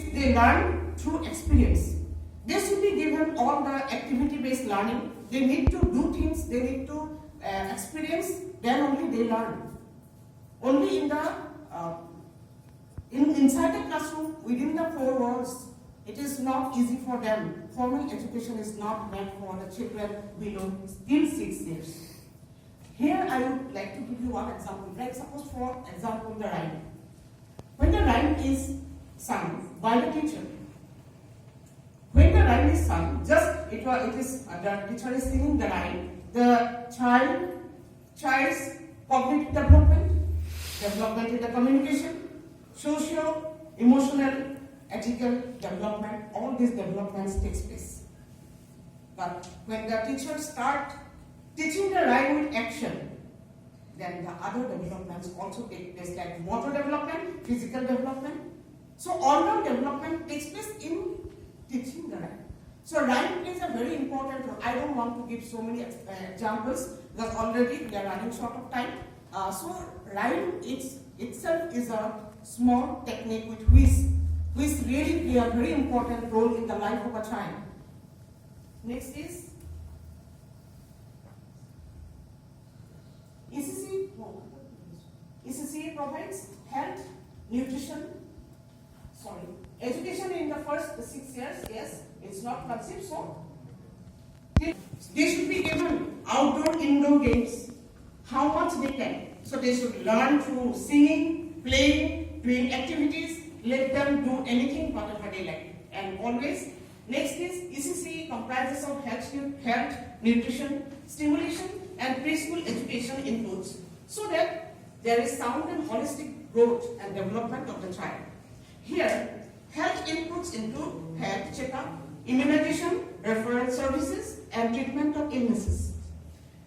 They learn through experience. They should be given all the activity-based learning. They need to do things, they need to experience, then only they learn. Only in the inside the classroom, within the four walls, it is not easy for them. Formal education is not meant for the children below till 6 years. Here I would like to give you one example. Like suppose for example the rhyme. When the rhyme is sung by the teacher, when the rhyme is sung, the teacher is singing the rhyme, the child's cognitive development in the communication, socio, emotional, ethical development, all these developments takes place. But when the teacher starts teaching the rhyme with action, then the other developments also take place, like motor development, physical development. So all-round development takes place in teaching the rhyme. So rhyme plays a very important role. I don't want to give so many examples because already we are running short of time. So rhyme itself is a small technique which really play a very important role in the life of a child. Next is ECC provides health, nutrition, education in the first 6 years. Yes, it's not conceived, so they should be given outdoor, indoor games, how much they can. So they should learn through singing, playing, doing activities, let them do anything, whatever they like. And always, next is ECC comprises of health, nutrition, stimulation, and preschool education includes, so that there is sound and holistic growth and development of the child. Here, health inputs into health checkup, immunization, referral services, and treatment of illnesses.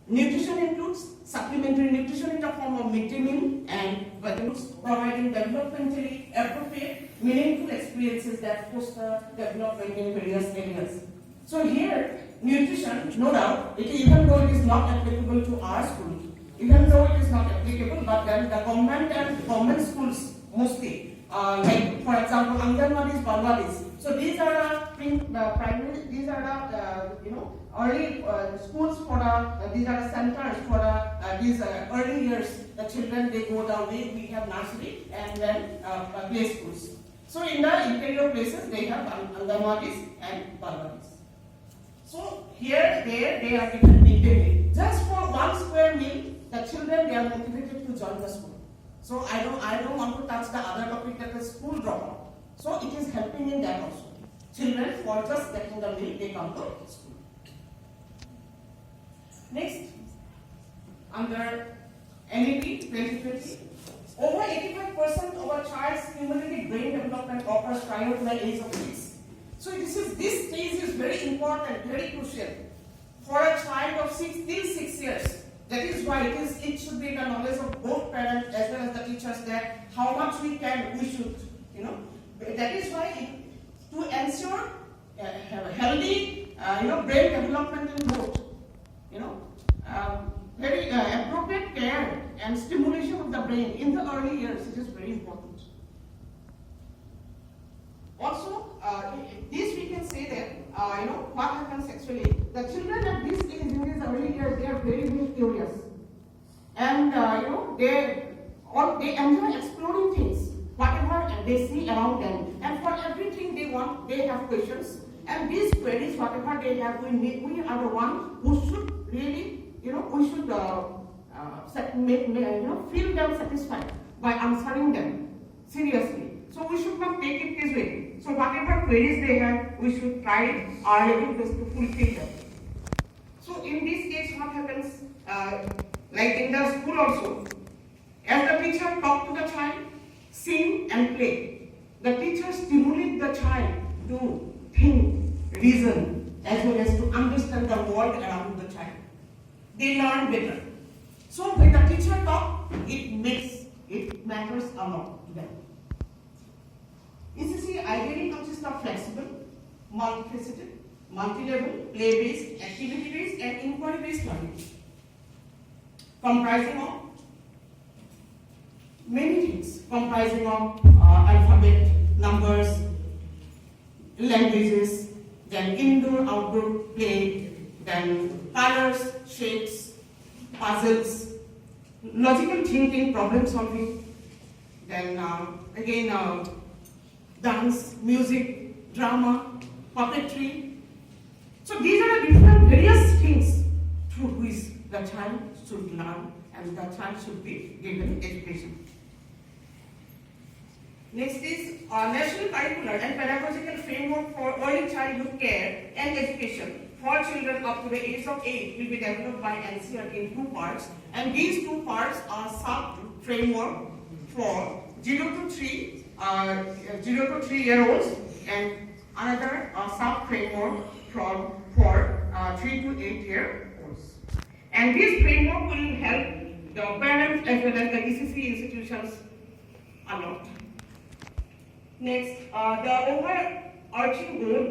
Nutrition includes supplementary nutrition in the form of midday meal and providing developmentally appropriate, meaningful experiences that foster development in various areas. So here, nutrition, no doubt, even though it is not applicable to our school, but then the government schools mostly, like for example, Anganwadis, Balwadis. So these are primary, these are early schools for these are the centers for these early years. The children, they go down, we have nursery and then play schools. So in the interior places, they have Anganwadis and Balwadis. So here, they are given midday meal. Just for 1 square meal, the children, they are motivated to join the school. So I don't want to touch the other topic, that is school dropout. So it is helping in that also. Children, for just getting the meal, they come to school. Next, under NEP 2020, over 85% of a child's cumulative brain development occurs prior to the age of 6. So this stage is very important, very crucial for a child of 6 till 6 years. That is why it should be the knowledge of both parents as well as the teachers that how much we should, That is why to ensure healthy, brain development and growth, very appropriate care and stimulation of the brain in the early years, it is very important. Also, this we can say that, what happens actually, the children at this age, in these early years, they are very, very curious. And, they enjoy exploring things, whatever they see around them. And for everything they have questions. And these queries, whatever they have, we are the one who should really, we should feel them satisfied by answering them seriously. So we should not take it this way. So whatever queries they have, we should try our level best to fulfill them. So in this case, what happens, like in the school also, as the teacher talk to the child, sing and play, the teacher stimulate the child to think, reason, as well as to understand the world around the child. They learn better. So when the teacher talk, it matters a lot to them. ECC ideally consists of flexible, multifaceted, multi-level, play-based, activity-based, and inquiry-based learning, comprising of many things, comprising of alphabet, numbers, languages, then indoor-outdoor play, then colors, shapes, puzzles, logical thinking, problem solving, then again dance, music, drama, puppetry. So these are the different various things through which the child should learn and the child should be given education. Next is National Curricular and Pedagogical Framework for Early Childhood Care and Education for children up to the age of 8 will be developed by NCERT in 2 parts, and these 2 parts are sub-framework for 0 to 3-year-olds and another sub-framework for 3 to 8-year-olds. And this framework will help the parents as well as the ECC institutions a lot. Next, the overarching goal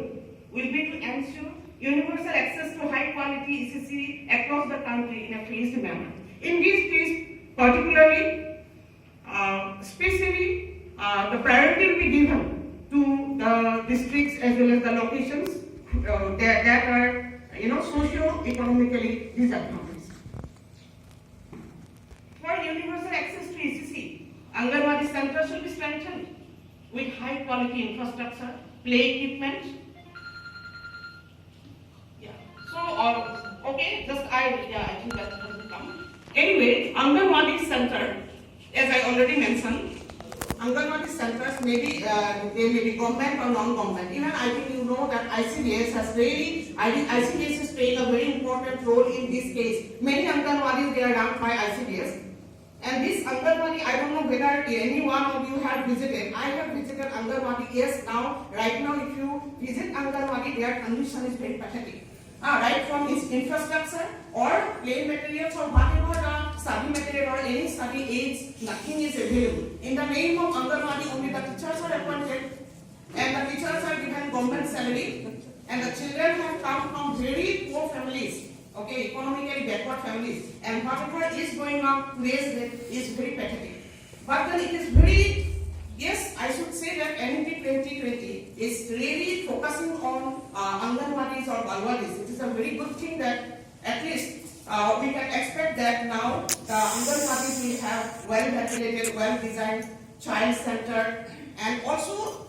will be to ensure universal access to high quality ECC across the country in a phased manner. In this case, particularly, especially, the priority will be given to the districts as well as the locations that are, socio-economically disadvantaged. For universal access to ECC, Anganwadi centers should be strengthened with high quality infrastructure, play equipment. Yeah. So, I think that will come. Anyway, Anganwadi center, as I already mentioned, Anganwadi centers they may be government or non-government. Even I think you know that ICDS ICDS is playing a very important role in this case. Many Anganwadis they are run by ICDS. And this Anganwadi, I don't know whether any one of you have visited. I have visited Anganwadi. Yes, right now, if you visit Anganwadi, their condition is very pathetic. Right from its infrastructure or play materials or whatever study material or any study aids, nothing is available. In the name of Anganwadi, only the teachers are appointed, and the teachers are given government salary, and the children have come from very poor families. Okay, economically backward families, and whatever is going on today is very pathetic. But then it is very, yes, I should say that NEP 2020 is really focusing on Anganwadis or Balwadis. It is a very good thing that at least we can expect that now the Anganwadis will have well-ventilated, well-designed child center, and also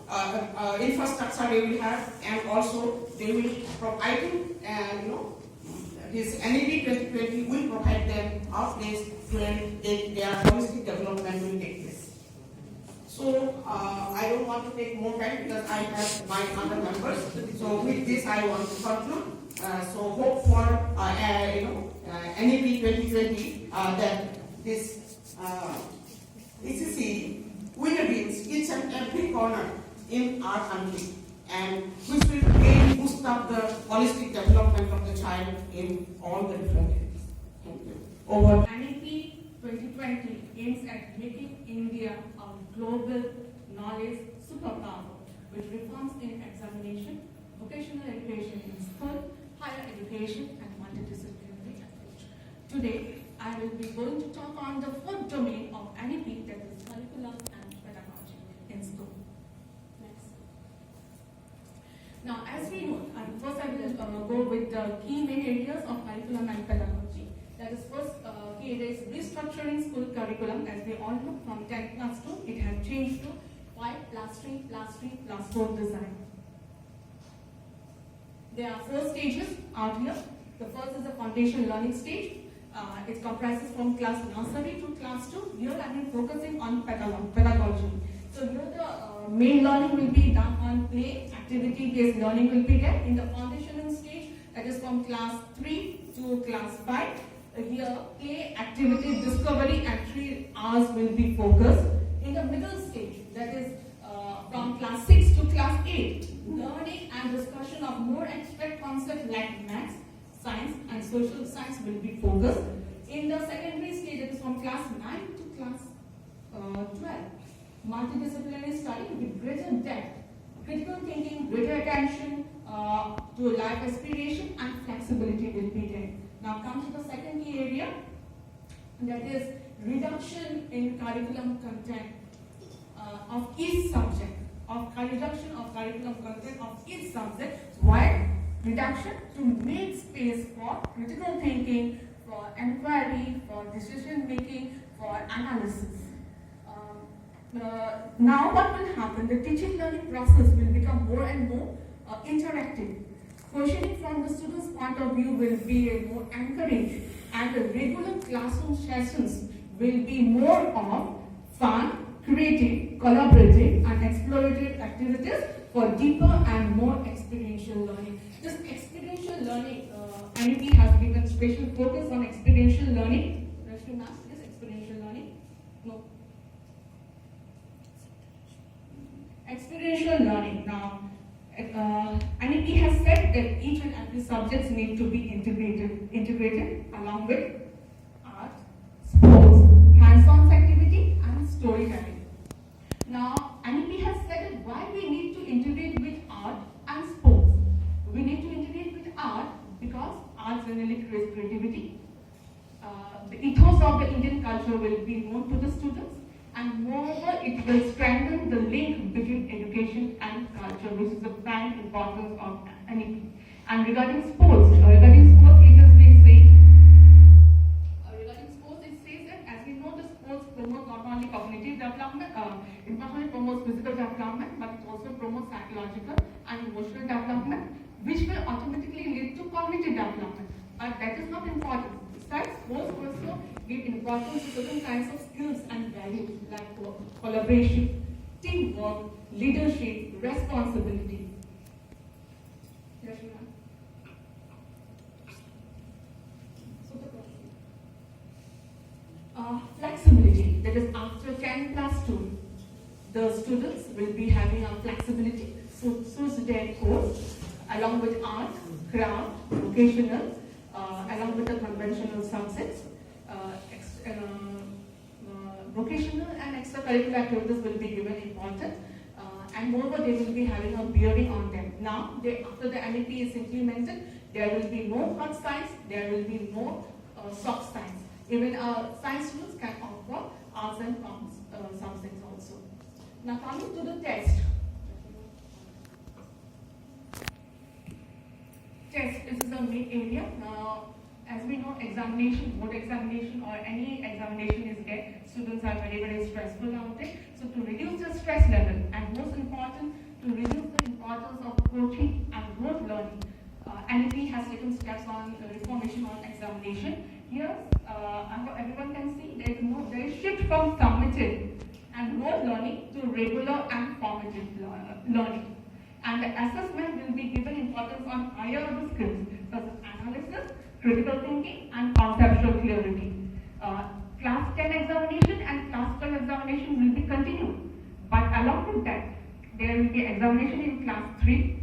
infrastructure they will have, and also they will provide this NEP 2020 will provide them a place where their holistic development will take place. So I don't want to take more time because I have my other members. So with this I want to conclude. So hope for NEP 2020 that this ECC will reach each and every corner in our country, and which will again boost up the holistic development of the child in all the different areas. Thank you. Over. NEP 2020 aims at making India a global knowledge superpower with reforms in examination, vocational education in school, higher education, and multidisciplinary approach. Today, I will be going to talk on the fourth domain of NEP, that is curriculum and pedagogy in school. Now, as we know, first I will go with the key main areas of curriculum and pedagogy. That is, first key area is restructuring school curriculum. As we all know, from 10 plus 2, it has changed to 5 plus 3 plus 3 plus 4 design. There are 4 stages out here. The first is the foundation learning stage. It comprises from class nursery to class 2. Here I am focusing on pedagogy. So here the main learning will be done on play, activity-based learning will be there. In the foundational stage, that is from class 3 to class 5. Here, play, activity, discovery and 3 hours will be focused. In the middle stage, that is from class 6 to class 8, learning and discussion of more abstract concepts like maths, science and social science will be focused. In the secondary stage, it is from class 9 to class 12. Multidisciplinary study with greater depth, critical thinking, greater attention to life aspiration and flexibility will be there. Now come to the second key area, that is reduction in curriculum content of each subject. of reduction of curriculum content of each subject. Why? Reduction to make space for critical thinking, for inquiry, for decision making, for analysis. Now what will happen? The teaching learning process will become more and more interactive. Questioning from the student's point of view will be more encouraged, and the regular classroom sessions will be more of fun, creative, collaborative and explorative activities for deeper and more experiential learning. This experiential learning, NEP has given special focus on experiential learning. Rashmi ma'am, yes, experiential learning. No. Experiential learning. Now, NEP has said that each and every subjects need to be integrated along with art, sports, hands-on activity and storytelling. Now, NEP has said that why we need to integrate with art and sports. We need to integrate with art because art generally creates creativity. The ethos of the Indian culture will be known to the students, and moreover, it will strengthen the link between education and culture, which is the prime importance of NEP. And regarding sports, it has been said, it says that as we know, the sports promote not only cognitive development, it not only promotes physical development, but it also promotes psychological and emotional development, which will automatically lead to cognitive development. But that is not important. Besides, sports also give importance to certain kinds of skills and values like collaboration, teamwork, leadership, responsibility. Yes, ma'am. So the flexibility, that is after 10 plus 2, the students will be having a flexibility to choose their course along with art, craft, vocational, along with the conventional subjects. Vocational and extracurricular activities will be given important, and moreover they will be having a bearing on them. Now, after the NEP is implemented, there will be no hard science, there will be no soft science. Even science students can offer arts and commerce subjects also. Now, coming to the test. Test, this is the main area. Now, as we know, examination, board examination or any examination is there, students are very, very stressful out there. So to reduce the stress level, and most important, to reduce the importance of coaching and rote learning, NEP has taken steps on reformation on examination. Here, everyone can see there is shift from summative and rote learning to regular and formative learning. And the assessment will be given importance on higher order skills such as analysis, critical thinking and conceptual clarity. Class 10 examination and class 12 examination will be continued. But along with that, there will be examination in class 3,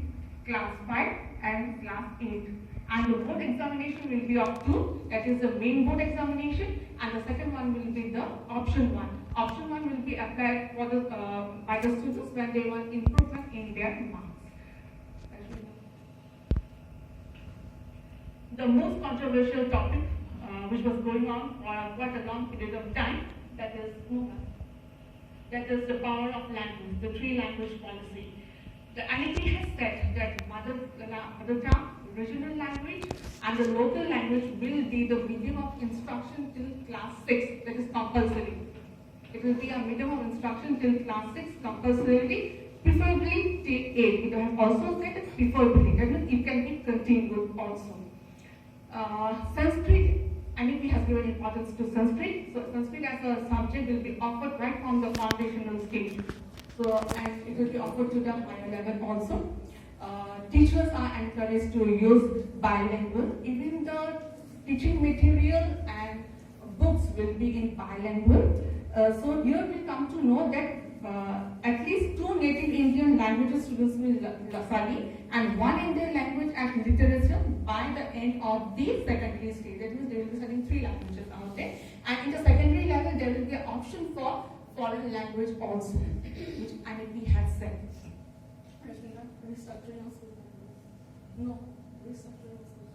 class 5 and class 8. And the board examination will be of 2, that is the main board examination, and the second one will be the option 1. Option 1 will be applied for by the students when they want improvement in their marks. The most controversial topic which was going on for quite a long period of time, that is the power of language, the 3-language policy. The NEP has said that mother tongue, regional language and the local language will be the medium of instruction till class 6, that is compulsory. It will be a medium of instruction till class 6 compulsorily, preferably till 8. It has also said that preferably, that means it can be continued also. Sanskrit, NEP has given importance to Sanskrit. So Sanskrit as a subject will be offered right from the foundational stage. So, and it will be offered to the higher level also. Teachers are encouraged to use bilingual. Even the teaching material and books will be in bilingual. So here we come to know that at least 2 native Indian languages students will study and 1 Indian language and literature by the end of the secondary stage. That means they will be studying 3 languages out there. And in the secondary level, there will be an option for foreign language also, which NEP has said. Restructuring of school. No, restructuring of school.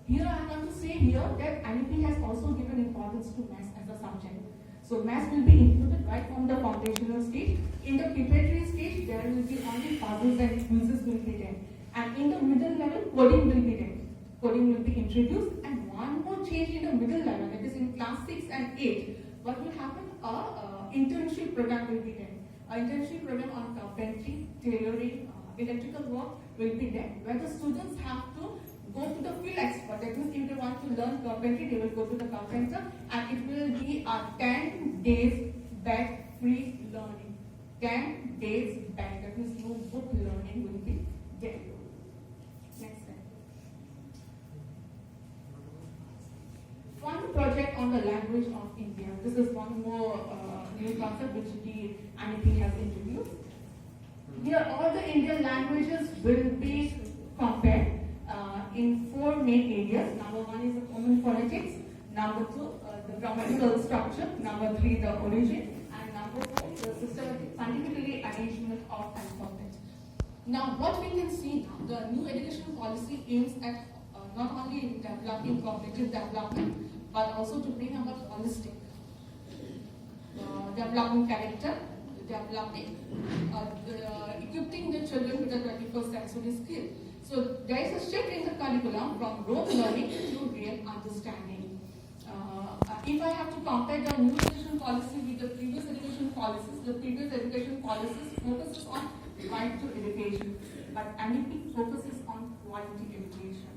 Here I want to say here that NEP has also given importance to maths as a subject. So maths will be included right from the foundational stage. In the preparatory stage, there will be only puzzles and quizzes will be there. And in the middle level, coding will be there. Coding will be introduced. And one more change in the middle level, that is in class 6 and 8. What will happen? Internship program will be there. An internship program on carpentry, tailoring, electrical work will be there, where the students have to go to the field expert. That means if they want to learn carpentry, they will go to the carpenter, and it will be a 10 days back free learning. 10 days back. That means no book learning will be there. Next slide. One project on the language of India. This is one more new concept which the NEP has introduced. Here, all the Indian languages will be compared in 4 main areas. Number 1 is the common phonetics. Number 2, the grammatical structure. Number 3, the origin. And number 4, the systematic scientifically arrangement of alphabet. Now, what we can see now, the new education policy aims at not only developing cognitive development, but also to bring about holistic developing character, developing, equipping the children with the 21st century skill. So there is a shift in the curriculum from rote learning to real understanding. If I have to compare the new education policy with the previous education policies, the previous education policies focuses on right to education, but NEP focuses on quality education.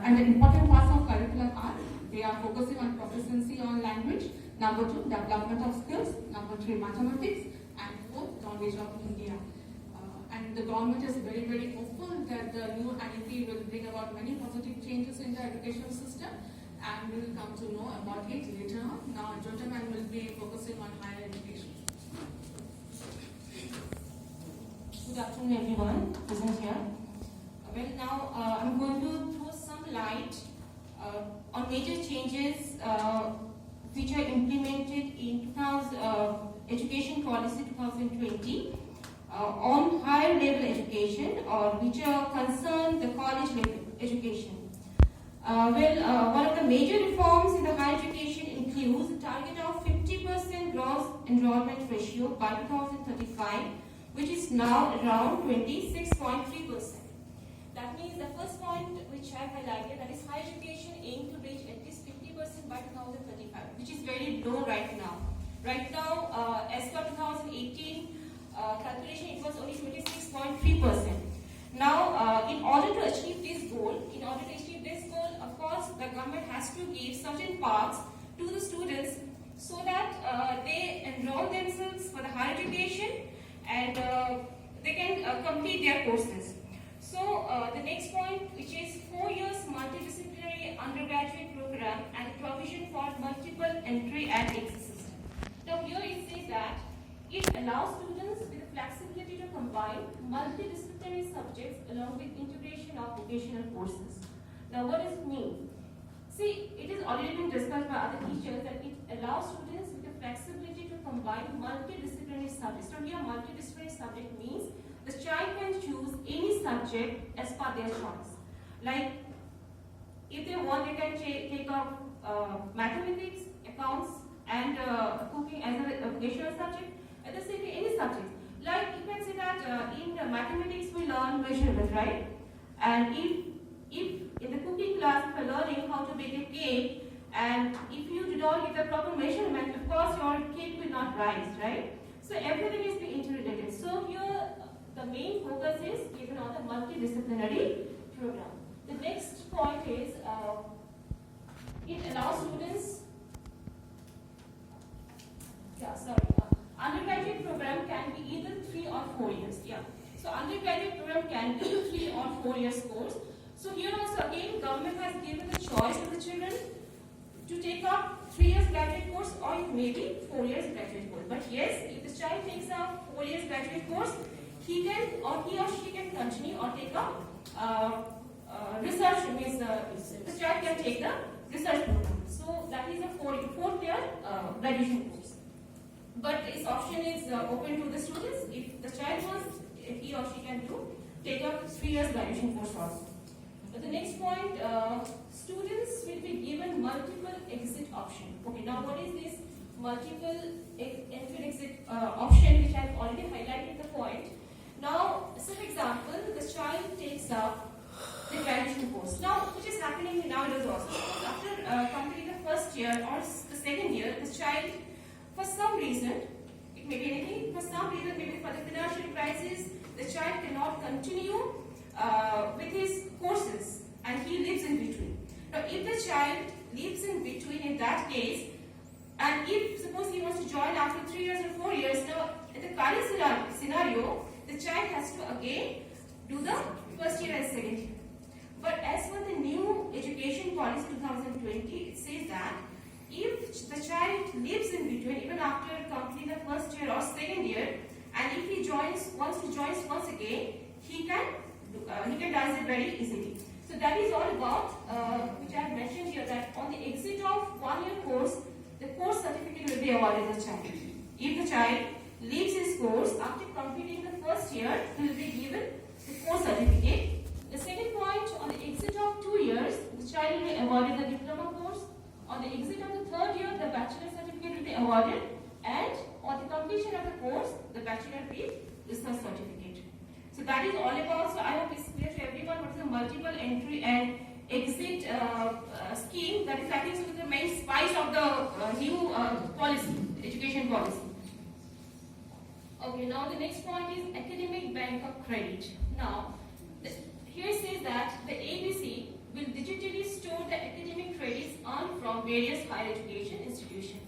And the important parts of curriculum are, they are focusing on proficiency on language, number 2, development of skills, number 3, mathematics, and 4, knowledge of India. And the government is very, very hopeful that the new NEP will bring about many positive changes in the education system, and we will come to know about it later on. Now, Jyotirman will be focusing on higher education. Good afternoon, everyone present here. Well, now I'm going to throw some light on major changes which are implemented in Education Policy 2020 on higher level education, or which are concerned the college level education. One of the major reforms in the higher education includes a target of 50% gross enrollment ratio by 2035, which is now around 26.3%. That means the first point which I highlighted, that is higher education aim to reach at least 50% by 2035, which is very low right now. Right now, as per 2018 calculation, it was only 26.3%. Now, in order to achieve this goal, of course, the government has to give certain paths to the students so that they enroll themselves for the higher education and they can complete their courses. So, the next point, which is 4 years multidisciplinary undergraduate program and provision for multiple entry and exit system. Now, here it says that it allows students with flexibility to combine multidisciplinary subjects along with integration of vocational courses. Now, what does it mean? See, it has already been discussed by other teachers that it allows students with the flexibility to combine multidisciplinary subjects. So here, multidisciplinary subject means the child can choose any subject as per their choice. Like, if they want, they can take up mathematics, accounts, and cooking as a vocational subject. At the same time, any subject. Like, you can say that in mathematics we learn measurement, right? And if in the cooking class if you're learning how to bake a cake, and if you do not get the proper measurement, of course your cake will not rise, right? So everything is being interrelated. So here the main focus is given on the multidisciplinary program. The next point is it allows students. Undergraduate program can be either 3 or 4 years. So undergraduate program can be 3 or 4 years course. So here also again, government has given the choice to the children to take up 3 years graduate course or it may be 4 years graduate course. But yes, if the child takes up 4 years graduate course, he or she can continue or take up research. Means the child can take the research program. So that is a 4th year graduation course. But this option is open to the students. If the child wants, he or she can take up 3 years graduation course also. But the next point, students will be given multiple exit option. Okay, now what is this multiple entry and exit option, which I've already highlighted the point. Now, as an example, the child takes up the graduation course. Now, which is happening nowadays also. Suppose after completing the first year or the second year, the child, for some reason, it may be anything, for some reason, maybe for the financial crisis, the child cannot continue with his courses and he lives in between. Now, if the child lives in between in that case, and if suppose he wants to join after 3 years or 4 years, now in the current scenario, the child has to again do the first year and second year. But as per the new education policy 2020, it says that if the child lives in between, even after completing the first year or second year, and if he joins once again, he can does it very easily. So that is all about which I have mentioned here, that on the exit of 1 year course, the course certificate will be awarded to the child. If the child leaves his course after completing the first year, he will be given the course certificate. The second point, on the exit of 2 years, the child will be awarded the diploma course. On the exit of the third year, the bachelor certificate will be awarded, and on the completion of the course, the bachelor will be research certificate. So that is all about. So I hope it's clear to everyone what is the multiple entry and exit scheme. That is, I think, so the main spice of the new policy, education policy. Okay, now the next point is academic bank of credit. Now, here it says that the ABC will digitally store the academic credits earned from various higher education institutions.